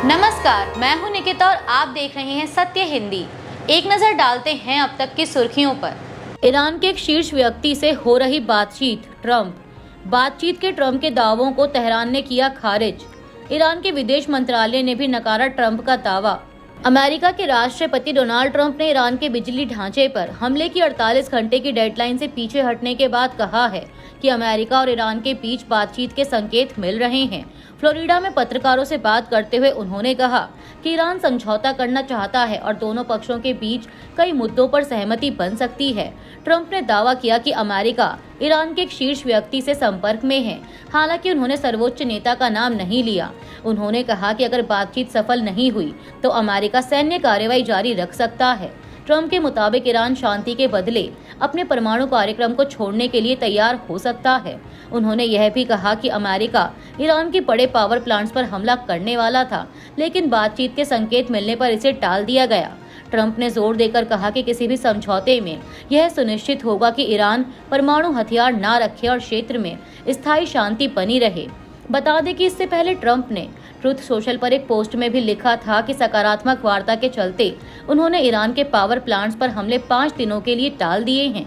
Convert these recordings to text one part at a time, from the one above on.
नमस्कार, मैं हूं निकिता और आप देख रहे हैं सत्य हिंदी। एक नजर डालते हैं अब तक की सुर्खियों पर। ईरान के एक शीर्ष व्यक्ति से हो रही बातचीत के ट्रंप के दावों को तेहरान ने किया खारिज। ईरान के विदेश मंत्रालय ने भी नकारा ट्रंप का दावा। अमेरिका के राष्ट्रपति डोनाल्ड ट्रंप ने ईरान के बिजली ढांचे पर हमले की 48 घंटे की डेडलाइन से पीछे हटने के बाद कहा है कि अमेरिका और ईरान के बीच बातचीत के संकेत मिल रहे हैं। फ्लोरिडा में पत्रकारों से बात करते हुए उन्होंने कहा कि ईरान समझौता करना चाहता है और दोनों पक्षों के बीच कई मुद्दों पर सहमति बन सकती है। ट्रंप ने दावा किया कि अमेरिका ईरान के एक शीर्ष व्यक्ति से संपर्क में है, हालांकि उन्होंने सर्वोच्च नेता का नाम नहीं लिया। उन्होंने कहा कि अगर बातचीत सफल नहीं हुई तो अमेरिका सैन्य कार्रवाई जारी रख सकता है। ट्रंप के मुताबिक ईरान शांति के बदले अपने परमाणु कार्यक्रम को छोड़ने के लिए तैयार हो सकता है। उन्होंने यह भी कहा कि अमेरिका ईरान के बड़े पावर प्लांट्स पर हमला करने वाला था, लेकिन बातचीत के संकेत मिलने पर इसे टाल दिया गया। ट्रंप ने जोर देकर कहा कि किसी भी समझौते में यह सुनिश्चित होगा कि ईरान परमाणु हथियार न रखे और क्षेत्र में स्थायी शांति बनी रहे। बता दें कि इससे पहले ट्रंप ने ट्रुथ सोशल पर एक पोस्ट में भी लिखा था कि सकारात्मक वार्ता के चलते उन्होंने ईरान के पावर प्लांट्स पर हमले 5 दिनों के लिए टाल दिए हैं।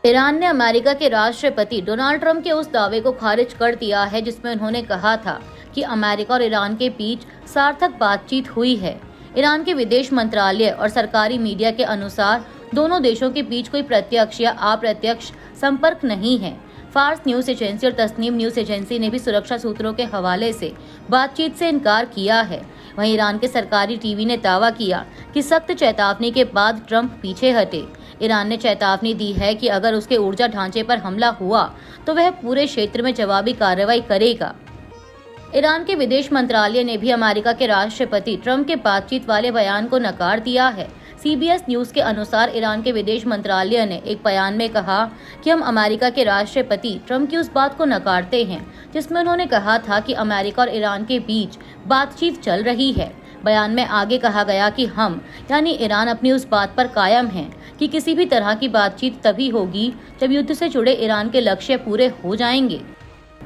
ईरान ने अमेरिका के राष्ट्रपति डोनाल्ड ट्रंप के उस दावे को खारिज कर दिया है जिसमें उन्होंने कहा था कि अमेरिका और ईरान के बीच सार्थक बातचीत हुई है। ईरान के विदेश मंत्रालय और सरकारी मीडिया के अनुसार दोनों देशों के बीच कोई प्रत्यक्ष या अप्रत्यक्ष संपर्क नहीं है। फार्स न्यूज एजेंसी और तस्नीम न्यूज एजेंसी ने भी सुरक्षा सूत्रों के हवाले से बातचीत से इनकार किया है। वहीं ईरान के सरकारी टीवी ने दावा किया कि सख्त चेतावनी के बाद ट्रंप पीछे हटे। ईरान ने चेतावनी दी है कि अगर उसके ऊर्जा ढांचे पर हमला हुआ तो वह पूरे क्षेत्र में जवाबी कार्रवाई करेगा। ईरान के विदेश मंत्रालय ने भी अमेरिका के राष्ट्रपति ट्रंप के बातचीत वाले बयान को नकार दिया है। CBS न्यूज के अनुसार ईरान के विदेश मंत्रालय ने एक बयान में कहा कि हम अमेरिका के राष्ट्रपति ट्रंप की उस बात को नकारते हैं जिसमें उन्होंने कहा था कि अमेरिका और ईरान के बीच बातचीत चल रही है। बयान में आगे कहा गया कि हम यानी ईरान अपनी उस बात पर कायम हैं कि किसी भी तरह की बातचीत तभी होगी जब युद्ध से जुड़े ईरान के लक्ष्य पूरे हो जाएंगे।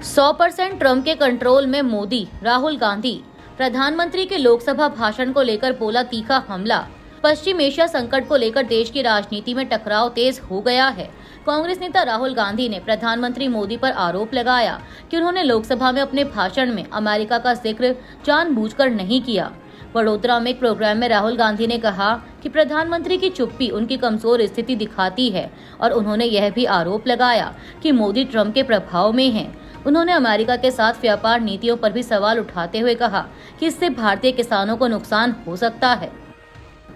100% ट्रंप के कंट्रोल में मोदी, राहुल गांधी। प्रधानमंत्री के लोकसभा भाषण को लेकर बोला तीखा हमला। पश्चिम एशिया संकट को लेकर देश की राजनीति में टकराव तेज हो गया है। कांग्रेस नेता राहुल गांधी ने प्रधानमंत्री मोदी पर आरोप लगाया कि उन्होंने लोकसभा में अपने भाषण में अमेरिका का जिक्र जानबूझकर नहीं किया। वडोदरा में एक प्रोग्राम में राहुल गांधी ने कहा कि प्रधानमंत्री की चुप्पी उनकी कमजोर स्थिति दिखाती है और उन्होंने यह भी आरोप लगाया कि मोदी ट्रंप के प्रभाव में हैं। उन्होंने अमेरिका के साथ व्यापार नीतियों पर भी सवाल उठाते हुए कहा कि इससे भारतीय किसानों को नुकसान हो सकता है।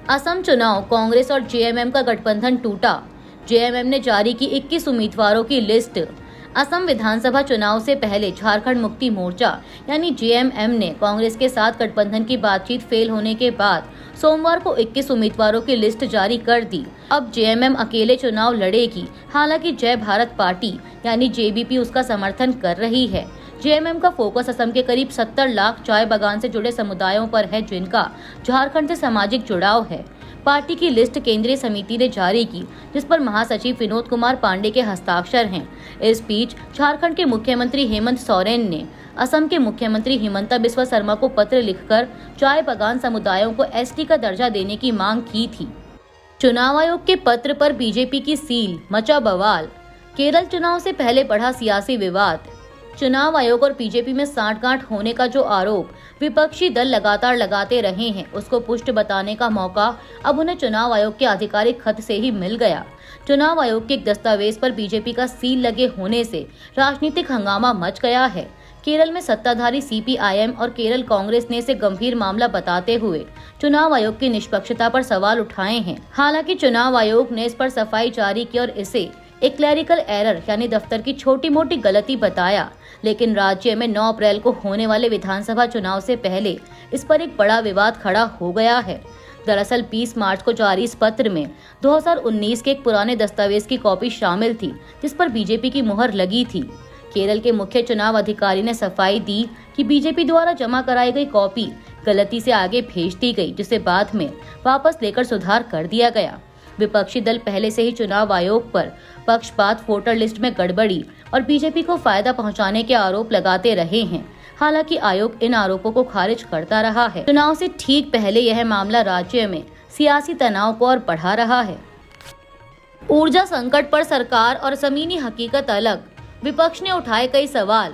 असम चुनाव, कांग्रेस और JMM का गठबंधन टूटा। JMM ने जारी की 21 उम्मीदवारों की लिस्ट। असम विधानसभा चुनाव से पहले झारखंड मुक्ति मोर्चा यानी JMM ने कांग्रेस के साथ गठबंधन की बातचीत फेल होने के बाद सोमवार को 21 उम्मीदवारों की लिस्ट जारी कर दी। अब JMM अकेले चुनाव लड़ेगी, हालांकि जय भारत पार्टी यानी JBP उसका समर्थन कर रही है। JMM का फोकस असम के करीब 70 लाख चाय बागान से जुड़े समुदायों पर है जिनका झारखंड से सामाजिक जुड़ाव है। पार्टी की लिस्ट केंद्रीय समिति ने जारी की जिस पर महासचिव विनोद कुमार पांडे के हस्ताक्षर हैं। इस बीच झारखंड के मुख्यमंत्री हेमंत सोरेन ने असम के मुख्यमंत्री हिमंता बिस्वा शर्मा को पत्र लिखकर चाय बागान समुदायों को ST का दर्जा देने की मांग की थी। चुनाव आयोग के पत्र पर बीजेपी की सील, मचा बवाल। केरल चुनाव से पहले बढ़ा सियासी विवाद। चुनाव आयोग और बीजेपी में सांठगांठ होने का जो आरोप विपक्षी दल लगातार लगाते रहे हैं उसको पुष्ट बताने का मौका अब उन्हें चुनाव आयोग के आधिकारिक खत से ही मिल गया। चुनाव आयोग के एक दस्तावेज पर बीजेपी का सील लगे होने से राजनीतिक हंगामा मच गया है। केरल में सत्ताधारी CPIM और केरल कांग्रेस ने इसे गंभीर मामला बताते हुए चुनाव आयोग की निष्पक्षता पर सवाल उठाए हैं। हालांकि चुनाव आयोग ने इस पर सफाई जारी की और इसे एक क्लैरिकल एरर यानी दफ्तर की छोटी मोटी गलती बताया, लेकिन राज्य में 9 अप्रैल को होने वाले विधानसभा चुनाव से पहले इस पर एक बड़ा विवाद खड़ा हो गया है। दरअसल 20 मार्च को जारी इस पत्र में 2019 के एक पुराने दस्तावेज की कॉपी शामिल थी जिस पर बीजेपी की मुहर लगी थी। केरल के मुख्य चुनाव अधिकारी ने सफाई दी कि बीजेपी द्वारा जमा कराई गई कॉपी गलती से आगे भेज दी गई, जिसे बाद में वापस लेकर सुधार कर दिया गया। विपक्षी दल पहले से ही चुनाव आयोग पर पक्षपात, वोटर लिस्ट में गड़बड़ी और बीजेपी को फायदा पहुंचाने के आरोप लगाते रहे हैं। हालांकि आयोग इन आरोपों को खारिज करता रहा है। चुनाव से ठीक पहले यह मामला राज्य में सियासी तनाव को और बढ़ा रहा है। ऊर्जा संकट पर सरकार और जमीनी हकीकत अलग, विपक्ष ने उठाए कई सवाल।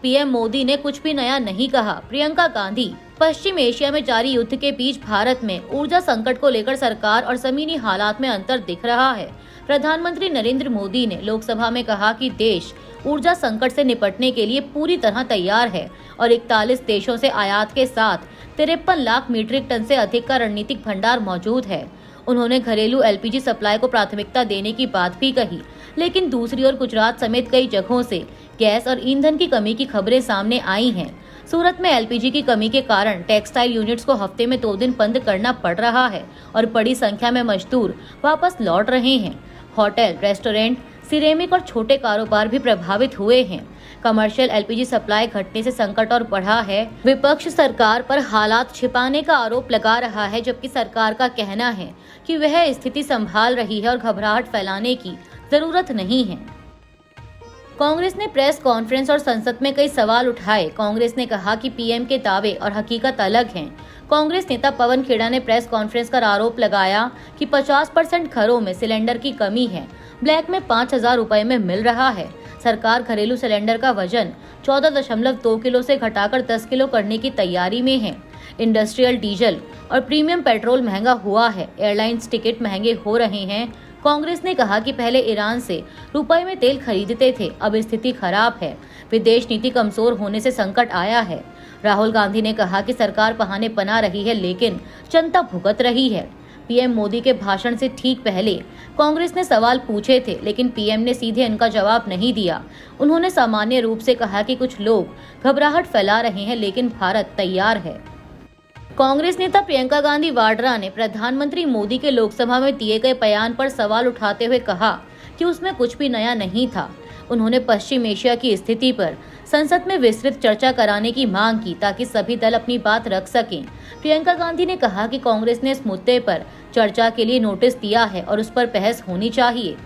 पीएम मोदी ने कुछ भी नया नहीं कहा, प्रियंका गांधी। पश्चिम एशिया में जारी युद्ध के बीच भारत में ऊर्जा संकट को लेकर सरकार और जमीनी हालात में अंतर दिख रहा है। प्रधानमंत्री नरेंद्र मोदी ने लोकसभा में कहा कि देश ऊर्जा संकट से निपटने के लिए पूरी तरह तैयार है और 41 देशों से आयात के साथ 53 लाख मीट्रिक टन से अधिक का रणनीतिक भंडार मौजूद है। उन्होंने घरेलू एलपीजी सप्लाई को प्राथमिकता देने की बात भी कही, लेकिन दूसरी ओर गुजरात समेत कई जगहों से गैस और ईंधन की कमी की खबरें सामने आई हैं। सूरत में एलपीजी की कमी के कारण टेक्सटाइल यूनिट्स को हफ्ते में 2 दिन बंद करना पड़ रहा है और बड़ी संख्या में मजदूर वापस लौट रहे हैं। होटल, रेस्टोरेंट, सिरेमिक और छोटे कारोबार भी प्रभावित हुए हैं। कमर्शियल एलपीजी सप्लाई घटने से संकट और बढ़ा है। विपक्ष सरकार पर हालात छिपाने का आरोप लगा रहा है, जबकि सरकार का कहना है कि वह स्थिति संभाल रही है और घबराहट फैलाने की जरूरत नहीं है। कांग्रेस ने प्रेस कॉन्फ्रेंस और संसद में कई सवाल उठाए। कांग्रेस ने कहा कि पीएम के दावे और हकीकत अलग हैं। कांग्रेस नेता पवन खेड़ा ने प्रेस कॉन्फ्रेंस कर आरोप लगाया कि 50% घरों में सिलेंडर की कमी है, ब्लैक में 5,000 रुपए में मिल रहा है। सरकार घरेलू सिलेंडर का वजन 14.2 किलो से घटाकर 10 किलो करने की तैयारी में है। इंडस्ट्रियल डीजल और प्रीमियम पेट्रोल महंगा हुआ है। एयरलाइंस टिकट महंगे हो रहे हैं। कांग्रेस ने कहा कि पहले ईरान से रुपए में तेल खरीदते थे, अब स्थिति खराब है। विदेश नीति कमजोर होने से संकट आया है। राहुल गांधी ने कहा कि सरकार बहाने बना रही है, लेकिन जनता भुगत रही है। पीएम मोदी के भाषण से ठीक पहले कांग्रेस ने सवाल पूछे थे, लेकिन पीएम ने सीधे इनका जवाब नहीं दिया। उन्होंने सामान्य रूप से कहा कि कुछ लोग घबराहट फैला रहे हैं, लेकिन भारत तैयार है। कांग्रेस नेता प्रियंका गांधी वाड्रा ने प्रधानमंत्री मोदी के लोकसभा में दिए गए बयान पर सवाल उठाते हुए कहा कि उसमें कुछ भी नया नहीं था। उन्होंने पश्चिम एशिया की स्थिति पर संसद में विस्तृत चर्चा कराने की मांग की, ताकि सभी दल अपनी बात रख सकें। प्रियंका गांधी ने कहा कि कांग्रेस ने इस मुद्दे पर चर्चा के लिए नोटिस दिया है और उस पर बहस होनी चाहिए।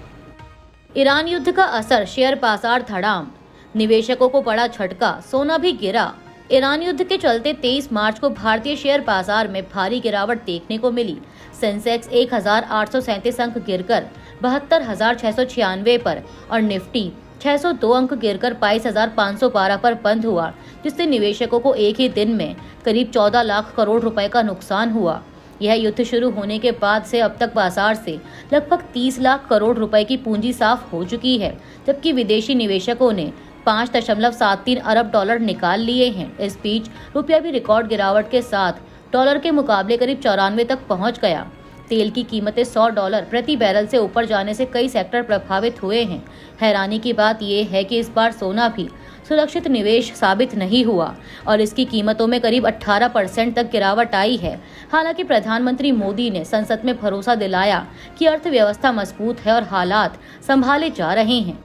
ईरान युद्ध का असर, शेयर बाजार धड़ाम, निवेशकों को बड़ा झटका, सोना भी गिरा। ईरान युद्ध के चलते 23 मार्च को भारतीय शेयर बाजार में भारी गिरावट देखने को मिली। सेंसेक्स 1,837 अंक गिरकर 72,696 पर और निफ्टी 602 अंक गिरकर 22,512 पर बंद हुआ, जिससे निवेशकों को एक ही दिन में करीब 14 लाख करोड़ रुपए का नुकसान हुआ। यह युद्ध शुरू होने के बाद से अब तक बाजार से लगभग 30 लाख करोड़ रुपए की पूंजी साफ हो चुकी है, जबकि विदेशी निवेशकों ने 5.73 अरब डॉलर निकाल लिए हैं। इस बीच रुपया भी रिकॉर्ड गिरावट के साथ डॉलर के मुकाबले करीब 94 तक पहुंच गया। तेल की कीमतें $100 प्रति बैरल से ऊपर जाने से कई सेक्टर प्रभावित हुए हैं। हैरानी की बात यह है कि इस बार सोना भी सुरक्षित निवेश साबित नहीं हुआ और इसकी कीमतों में करीब 18% तक गिरावट आई है। हालांकि प्रधानमंत्री मोदी ने संसद में भरोसा दिलाया कि अर्थव्यवस्था मजबूत है और हालात संभाले जा रहे हैं।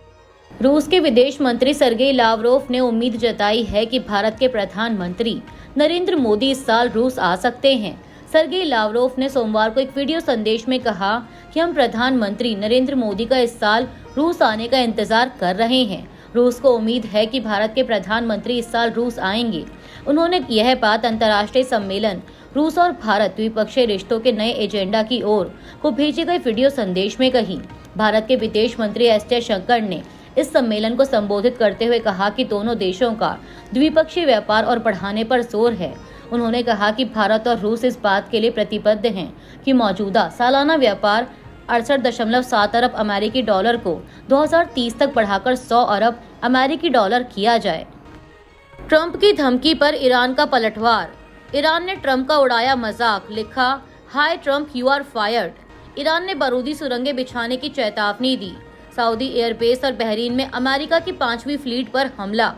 रूस के विदेश मंत्री सर्गेई लावरोव ने उम्मीद जताई है कि भारत के प्रधानमंत्री नरेंद्र मोदी इस साल रूस आ सकते हैं। सर्गेई लावरोव ने सोमवार को एक वीडियो संदेश में कहा कि हम प्रधानमंत्री नरेंद्र मोदी का इस साल रूस आने का इंतजार कर रहे हैं। रूस को उम्मीद है कि भारत के प्रधानमंत्री इस साल रूस आएंगे। उन्होंने यह बात अंतर्राष्ट्रीय सम्मेलन रूस और भारत द्विपक्षीय रिश्तों के नए एजेंडा की ओर को भेजे गए वीडियो संदेश में कही। भारत के विदेश मंत्री एस जयशंकर ने इस सम्मेलन को संबोधित करते हुए कहा कि दोनों देशों का द्विपक्षीय व्यापार और बढ़ाने पर जोर है। उन्होंने कहा कि भारत और रूस इस बात के लिए प्रतिबद्ध हैं कि मौजूदा सालाना व्यापार 68.7 अरब अमेरिकी डॉलर को 2030 तक बढ़ाकर 100 अरब अमेरिकी डॉलर किया जाए। ट्रंप की धमकी पर ईरान का पलटवार। ईरान ने ट्रंप का उड़ाया मजाक, लिखा hi Trump you are fired. Iran ने बारूदी सुरंगें बिछाने की चेतावनी दी। सऊदी एयरबेस और बहरीन में अमेरिका की 5वीं फ्लीट पर हमला।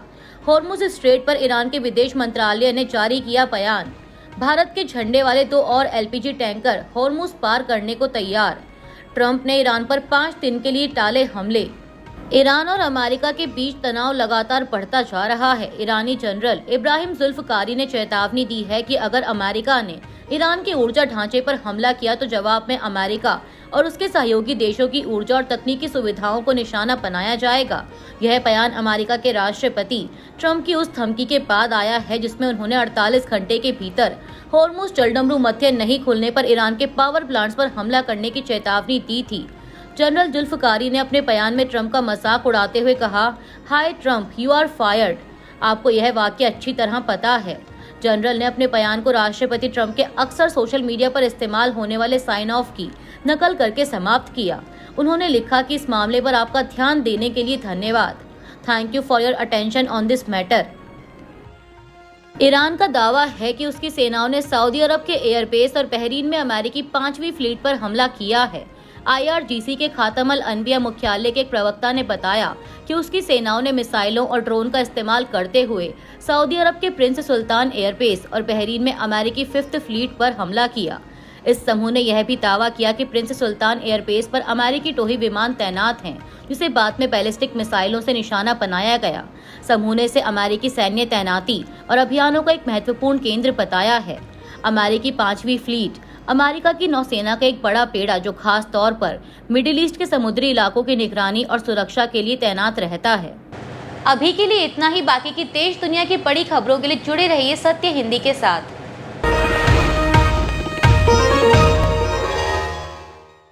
हॉर्मुज स्ट्रेट पर ईरान के विदेश मंत्रालय ने जारी किया बयान। भारत के झंडे वाले 2 और एलपीजी टैंकर हॉर्मुज पार करने को तैयार। ट्रंप ने ईरान पर 5 दिन के लिए टाले हमले। ईरान और अमेरिका के बीच तनाव लगातार बढ़ता जा रहा है। ईरानी जनरल इब्राहिम जुल्फकारी ने चेतावनी दी है कि अगर अमेरिका ने ईरान के ऊर्जा ढांचे पर हमला किया तो जवाब में अमेरिका और उसके सहयोगी देशों की ऊर्जा और तकनीकी सुविधाओं को निशाना बनाया जाएगा। यह बयान अमेरिका के राष्ट्रपति ट्रंप की उस धमकी के बाद आया है जिसमें उन्होंने 48 घंटे के भीतर होर्मुज जलडमरू मध्य नहीं खुलने पर ईरान के पावर प्लांट्स पर हमला करने की चेतावनी दी थी। जनरल जुल्फकारी ने अपने बयान में ट्रंप का मजाक उड़ाते हुए कहा, हाय ट्रंप, यू आर फायर्ड। आपको यह वाक्य अच्छी तरह पता है। जनरल ने अपने बयान को राष्ट्रपति ट्रंप के अक्सर सोशल मीडिया पर इस्तेमाल होने वाले साइन ऑफ की नकल करके समाप्त किया। उन्होंने लिखा कि इस मामले पर आपका ध्यान देने के लिए धन्यवाद। Thank you for your attention on this matter. Iran का दावा है कि उसकी सेनाओं ने सऊदी अरब के एयरबेस और बहरीन में अमेरिकी 5वीं फ्लीट पर हमला किया है। IRGC के खातम अल अनबिया मुख्यालय के एक प्रवक्ता ने बताया कि उसकी सेनाओं ने मिसाइलों और ड्रोन का इस्तेमाल करते हुए सऊदी अरब के प्रिंस सुल्तान एयरबेस और बहरीन में अमेरिकी 5th फ्लीट पर हमला किया। इस समूह ने यह भी दावा किया कि प्रिंस सुल्तान एयरबेस पर अमेरिकी टोही विमान तैनात हैं, जिसे बाद में बैलिस्टिक मिसाइलों से निशाना बनाया गया। समूह ने इसे अमेरिकी सैन्य तैनाती और अभियानों का एक महत्वपूर्ण केंद्र बताया है। अमेरिकी 5वीं फ्लीट अमेरिका की नौसेना का एक बड़ा बेड़ा जो खास तौर पर मिडिल ईस्ट के समुद्री इलाकों की निगरानी और सुरक्षा के लिए तैनात रहता है। अभी के लिए इतना ही। बाकी की देश दुनिया की बड़ी खबरों के लिए जुड़े रहिए सत्य हिंदी के साथ।